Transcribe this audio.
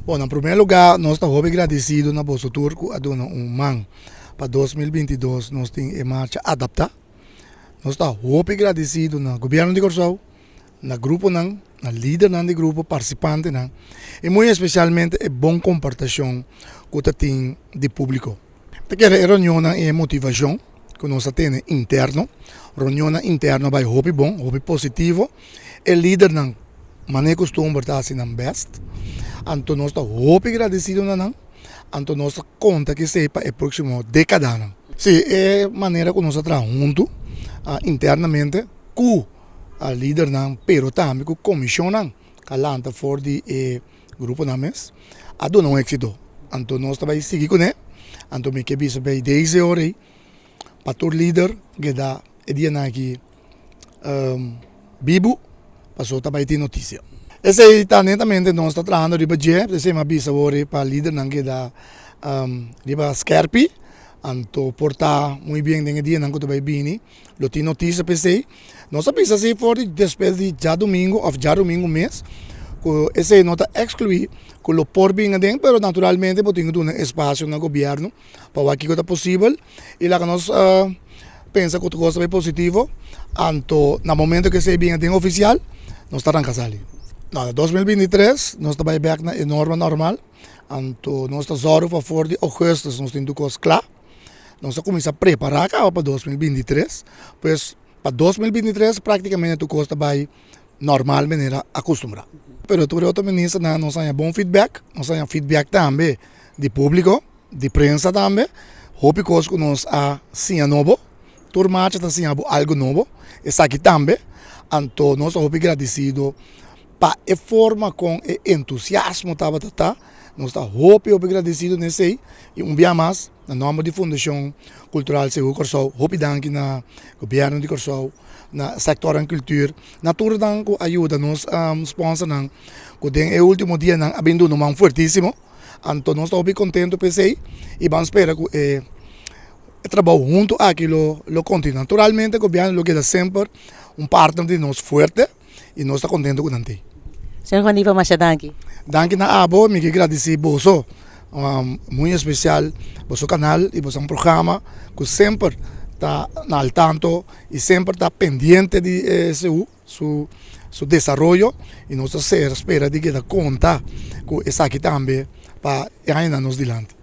Bom, em primeiro lugar, nós estamos agradecidos na Bolsa Turco a dona man para 2022 nós temos em marcha adaptar. Nós estamos agradecidos no governo de Corsau, no grupo na líder do grupo, participante e muito especialmente a boa comportação que tem de público. Porque a reunião é motivação que nós temos interno, reunião interna vai hopi bom, hopi positivo, e líder não maneira costume estar assim best. Então nós estamos muito agradecidos então nós conta que seja a próxima década. Sim, é a maneira que nós trabalhamos juntos internamente com a líder, pero também com a comissão que lanta fora do grupo a dar um êxito. Então nós vamos seguir com ele. Então me quero saber 10 horas para o líder que dá o dia aqui vivo, passou também ter notícia. Esse é exatamente nós estamos trabalhando riba dia, esse é uma bisa ora para líder que dá riba scarpi, anto portar muito bem dengan dia nango também bini, lo tem notícia para você. Nós sabemos se for depois de já domingo mês, que esse não está excluído, que lo por bem adentro, pero naturalmente podemos ter um espaço no governo para que seja possível e lá que nós pensa que o coisa é positivo, anto no momento que se bem adentro oficial, nós estamos casali. No, 2023 nós estamos back na norma normal, então nós estamos zorro para fora de agosto, nós temos coisas claras, nós estamos começando a preparar para 2023, pois para 2023 praticamente a coisa vai normal maneira acostumada. Pero por outra maneira nós temos bom feedback, nós temos feedback também de público, de prensa também, hope coisas que nós sim novo, turma está sim algo novo, está aqui também, então nós estamos agradecidos para a forma com entusiasmo nós estamos muito agradecidos nesse aí e dia mais na nome da Fundação Cultural Seguro Corsau, muito danke na governo de Corsau, na sector da cultura, na toda a ajuda nos sponsor que tem o último dia abrindo um fortíssimo, então nós estamos contentes por isso e vamos esperar que o trabalho junto aqui lo continue. Naturalmente o governo queda sempre partner de nós forte e nós estamos contentes com isso. Senhor Juaniva Machado, danke. Danke na abo, me agradecer Boso, muito especial, Boso canal e Boso programa que sempre está al tanto e sempre está pendiente de seu desenvolvimento e nós espera de que dá conta que está aqui também para ainda nos dilante.